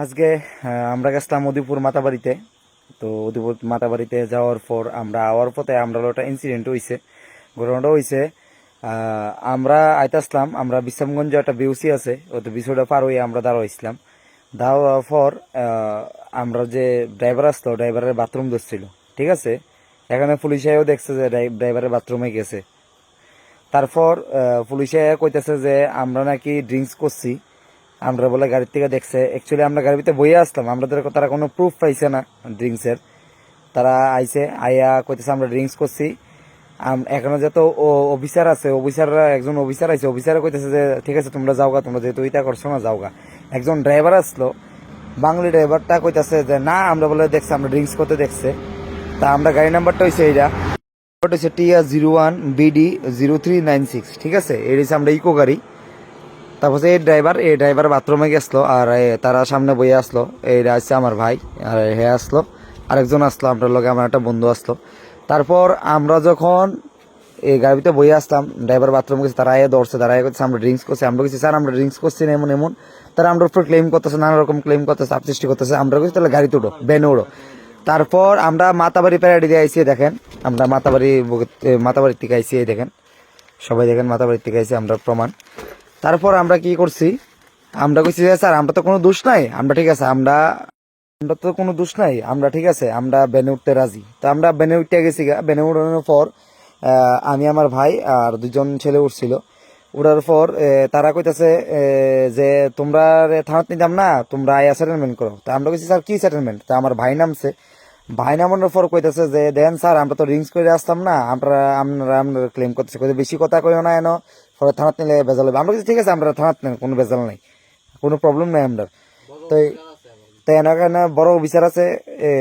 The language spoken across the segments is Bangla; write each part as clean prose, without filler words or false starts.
আজকে আমরা গেছিলাম উদয়পুর মাতাবাড়িতে। তো উদয়পুর মাতাবাড়িতে যাওয়ার পর আমরা আওয়ার পথে আমরা একটা ইনসিডেন্ট হয়েছে। ঘটনাটা হয়েছে আমরা আইতাসলাম, আমরা বিশ্রামগঞ্জ একটা বিউসি আছে, ওই তো বিউসিটা পার হয়ে আমরা দাঁড়াইছিলাম। দাঁড়াওয়ার পর আমরা যে ড্রাইভার আসতো, ড্রাইভারের বাথরুম ধরছিল। ঠিক আছে, এখানে পুলিশেও দেখছে যে ড্রাইভারের বাথরুমে গেছে। তারপর পুলিশে কইতেছে যে আমরা নাকি ড্রিঙ্কস করছি। আমরা বলে গাড়ির থেকে দেখছে, অ্যাকচুয়ালি আমরা গাড়ির ভিতরে বইয়ে আসলাম, আমাদের তারা কোনো প্রুফ পাইছে না ড্রিঙ্কসের। তারা আইছে, আইয়া কইতেছে আমরা ড্রিঙ্কস করছি। এখনো যত অফিসার আছে, অফিসাররা একজন অফিসার আছে, অফিসার কইতেছে যে ঠিক আছে তোমরা যাওগা, তোমরা যেহেতু ইটা করছো না যাওগা। একজন ড্রাইভার আসলো, বাঙালি ড্রাইভারটা কইতেছে যে না আমরা বলে দেখছি, আমরা ড্রিঙ্কস করতে দেখছে। তা আমরা গাড়ি নাম্বারটা হয়েছে এইটা, হচ্ছে TR01BD0396। ঠিক আছে, এই হচ্ছে আমরা ইকো গাড়ি। তারপর এই ড্রাইভার বাথরুমে গেছিলো, আর তারা সামনে বইয়ে আসলো। এইটা হচ্ছে আমার ভাই, আর হে আসলো, আরেকজন আসলো, আপনার লগে আমার একটা বন্ধু আসলো। তারপর আমরা যখন এই গাড়ির ভিতরে বইয়ে আসলাম, ড্রাইভার বাথরুম গেছে, তারা এ ধরছে, তারা করছে আমরা ড্রিঙ্কস করছি। আমরা বলছি স্যার আমরা ড্রিঙ্কস করছি না, এমন এমন। তারা আমরা উপর ক্লেম করতেছে, নানা রকম ক্লেম করতেছে, চাপ সৃষ্টি করতেছে। আমরা বলছি তাহলে গাড়িতে উঠো, বেনে উঠো। তারপর আমরা মাতাবাড়ি প্যারাডি দিয়ে আইসি, দেখেন আমরা মাতাবাড়ির থেকে আইসি, দেখেন সবাই দেখেন মাতাবাড়ির থেকে আইসি আমরা প্রমাণ। তারপর আমরা কি করছি, আমরা কইছি যে স্যার আমরা তো কোনো দোষ নাই, আমরা ঠিক আছে, আমরা আমরা তো কোনো দোষ নাই, আমরা ঠিক আছে, আমরা বেনে উঠতে রাজি। তো আমরা বেনে উঠতে গেছি। বেনে উঠানোর পর আমি, আমার ভাই আর দুজন ছেলে উঠছিল। উঠার পর তারা কইতাছে যে তোমরা থানাত নিতাম না, তোমরা আয়া সেটেলমেন্ট করো। তো আমরা কইছি স্যার কি সেটেলমেন্ট। তো আমার ভাই নামছে, ভাই নামানোর পর কইতাছে যে দেন স্যার আমরা তো ড্রিঙ্কস করে আসতাম না, আমরা আপনারা ক্লেম করতেছে, কইতে বেশি কথা কইও না এনো, পরে থানাত নিলে বেজাল হবে। আমরা কিছু ঠিক আছে, আমরা থানাত নেন, কোনো বেজাল নাই, কোনো প্রবলেম নাই আমরা। তো তাই এখানে বড় অফিসার আছে,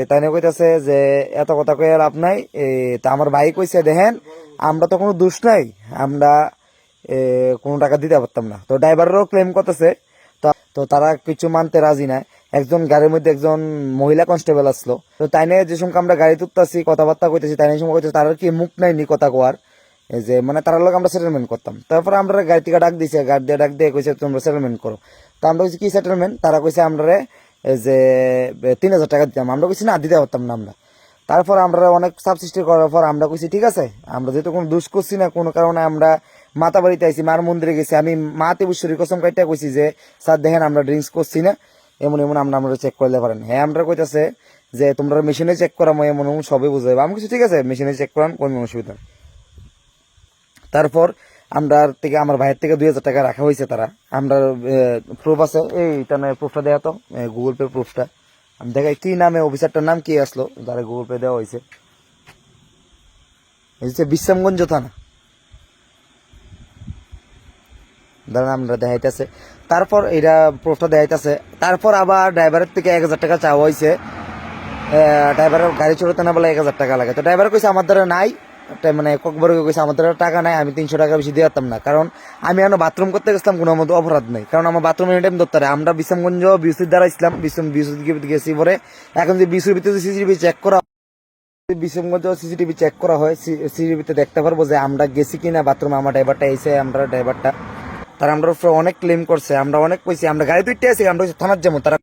তাই না কইতাছে যে এত কথা কয়ে লাভ নাই। তা আমার ভাই কইছে দেখেন আমরা তো কোনো দোষ নাই, আমরা কোনো টাকা দিতে পারতাম না। তো ড্রাইভাররাও ক্লেম করতেছে। তো তারা কিছু মানতে রাজি নাই। একজন গাড়ির মধ্যে একজন মহিলা কনস্টেবল আসলো। তো তাই নিয়ে যে সময় আমরা গাড়ি তুলতেছি, কথাবার্তা কইতেছি, তাই নিয়ে সময় কইতেছি তারা কি মুখ নাইনি কথা কোয়ার, এই যে মানে তার লোক আমরা সেটেলমেন্ট করতাম। তারপর আমরা গাড়ি থেকে ডাক দিছে, গাড়ি দিয়ে ডাক দিয়ে কইছে তোমরা সেটেলমেন্ট করো। তো আমরা কইছি কি সেটেলমেন্ট। তারা কইছে আমরা এই যে 3,000 টাকা দিতাম। আমরা কইছি না, দিতে পারতাম না আমরা। তারপর আমরা অনেক চাপ সৃষ্টি করার পর আমরা কইছি ঠিক আছে, আমরা যেহেতু কোনো দোষ করছি না, কোনো কারণে আমরা মাতাবাড়িতে আইছি, মার মন্দিরে গেছি, আমি মা তেবুশ্বরী কসম কাইটা কইছি যে স্যার দেখেন আমরা ড্রিঙ্কস করছি না, এমন এমন আমরা চেক করতে পারেন। হ্যাঁ আমরা কইতাছে যে তোমরা মেশিনে চেক করা এমন এমন সবই বুঝাইবে। আমি কিছু ঠিক আছে, মেশিনে চেক করান, কোনো অসুবিধা নেই। তারপর আমরা থেকে আমার ভাইয়ের থেকে 2,000 টাকা রাখা হয়েছে। তারা আমরা প্রুফ আছে, এইটা নয় প্রুফটা দেওয়া তো, গুগল পে প্রুফটা আমি দেখাই। কি নামে অফিসারটার নাম কি আসলো, যারা গুগল পে দেওয়া হয়েছে, বিশ্রামগঞ্জ থানা, ধরেন আমরা দেখাইতেছে। তারপর এটা প্রুফটা দেখাইতেছে। তারপর আবার ড্রাইভারের থেকে 1,000 টাকা চাওয়া হয়েছে। ড্রাইভারের গাড়ি চড়তে না বলে 1,000 টাকা লাগে। তো ড্রাইভার কইছে আমার দ্বারা নাই, মানে ককবরকে কইছে আমার দ্বারা টাকা নাই, আমি 300 টাকা বেশি দিয়ে পারতাম না, কারণ আমি এখন বাথরুম করতে গেছিলাম, কোনো মতো অপরাধ নেই, কারণ আমার বাথরুম এনি টাইম ধরতে। আমরা বিশ্রামগঞ্জ বিউসির দ্বারা ইসলাম বিউসি গেছি পরে। এখন যে বিউসির ভিতরে সিসিটিভি চেক করা, বিশ্রামগঞ্জ সিসিটিভি চেক করা হয়, সিসিটিভিতে দেখতে পারবো যে আমরা গেছি কিনা বাথরুমে। আমার ড্রাইভারটা এসে, আমরা ড্রাইভারটা তারা আমরা অনেক ক্লেম করছে, আমরা অনেক কইছি, আমরা গাড়ি দুইটা আছি, আমরা থানার যেমন তারা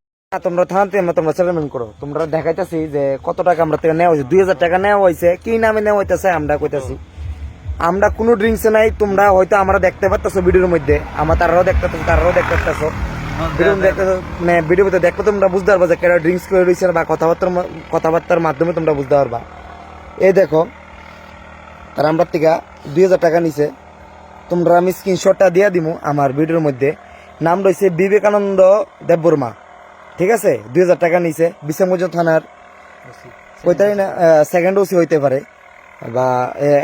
তোমরা থানাতে তোমরা সেটেলমেন্ট করো। তোমরা দেখাইতেছি যে কত টাকা আমরা থেকে নেওয়া হয়েছে, 2,000 টাকা নেওয়া হয়েছে, কি নামে নেওয়া হইতেছে আমরা কইতাছি আমরা কোনো ড্রিঙ্কস নাই। তোমরা হয়তো আমরা দেখতে পারতেছো ভিডিওর মধ্যে, আমার তারাও দেখতেছো, তারাও দেখতে পারতেছো ভিডিও দেখতেছো, মানে ভিডিওর মধ্যে দেখো, তোমরা বুঝতে পারবা যে কেন ড্রিঙ্কস করে রয়েছে, বা কথাবার্তার মাধ্যমে তোমরা বুঝতে পারবা। এই দেখো তারা আমরা থেকে 2,000 টাকা নিছে। তোমরা আমি স্ক্রিনশটটা দিয়ে দিমু আমার ভিডিওর মধ্যে। নাম রয়েছে বিবেকানন্দ দেববর্মা। ঠিক আছে, 2,000 টাকা নিছে। বিশ্রামগঞ্জ থানার কইতারি না, সেকেন্ড ওসি হইতে পারে, বা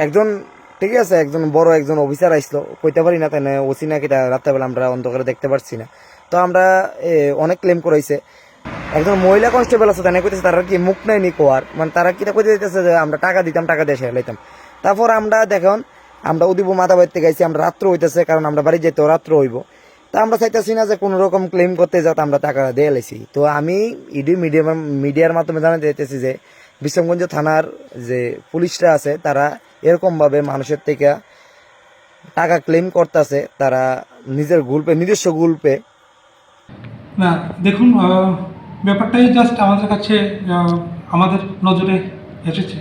একজন, ঠিক আছে, একজন বড় একজন অফিসার আইসলো, কইতে পারি না তাই না ওসি না কিটা, রাত্রেবেলা আমরা অন্ধকারে দেখতে পারছি না। তো আমরা অনেক ক্লেম করাইছে। একজন মহিলা কনস্টেবল আছে, তাই না কইতেছে তারা কি মুখ নাই নি কোয়ার, মানে তারা কিটা কইতে দিতেছে যে আমরা টাকা দিতাম, টাকা দিয়ে সেরাইতাম। তারপর আমরা দেখুন আমরা উদয়পুর মাতাবাড়িতে গেছি, আমরা রাত্র হইতেছে, কারণ আমরা বাড়ি যেতে রাত্র হইব। তা আমরা চাইতেছি না যে কোনো রকম ক্লেম করতে যাতে আমরা টাকা দিয়ে লাইছি। তো আমি ইডি মিডিয়ার মাধ্যমে জানাতে চাইতেছি যে বিশ্রামগঞ্জ থানার যে পুলিশরা আছে, তারা এরকমভাবে মানুষের থেকে টাকা ক্লেম করতেছে, তারা নিজস্ব গুলপে না দেখুন ব্যাপারটাই জাস্ট আমাদের কাছে আমাদের নজরে এসেছে।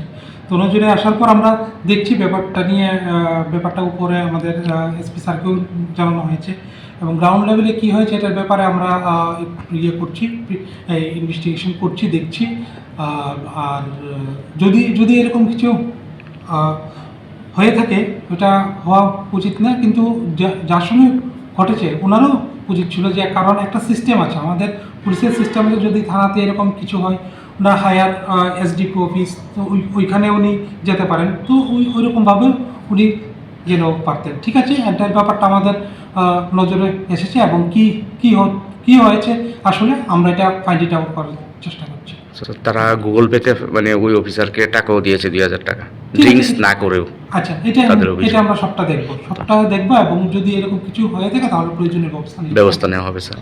তো নজরে আসার পর আমরা দেখছি ব্যাপারটা নিয়ে, ব্যাপারটা উপরে আমাদের এসপি স্যারকেও জানানো হয়েছে এবং গ্রাউন্ড লেভেলে কী হয়েছে এটার ব্যাপারে আমরা একটু ইয়ে করছি, ইনভেস্টিগেশন করছি, দেখছি। আর যদি যদি এরকম কিছু হয়ে থাকে এটা হওয়া উচিত না, কিন্তু যার সঙ্গে ঘটেছে ওনারও উচিত ছিল যে, কারণ একটা সিস্টেম আছে আমাদের পুলিশের সিস্টেমে, যদি থানাতে এরকম কিছু হয় ওনার হায়ার এসডিপি অফিস, তো ওইখানে উনি যেতে পারেন, তো ওইরকমভাবে উনি যেন পারতেন। ঠিক আছে, এটার ব্যাপারটা আমাদের নজরে এসেছে এবং কি হয়েছে আসলে আমরা এটা ফাইন্ড ইট আউট করার চেষ্টা করছি। তারা গুগল পেতে মানে ওই অফিসারকে টাকাও দিয়েছে 2000 টাকা, ড্রিঙ্কস না করেও। আচ্ছা, তাদের অভিযোগ। এটা আমরা সবটা দেখবো এবং যদি এরকম কিছু হয়ে থাকে তাহলে প্রয়োজনীয় ব্যবস্থা নেওয়া হবে স্যার।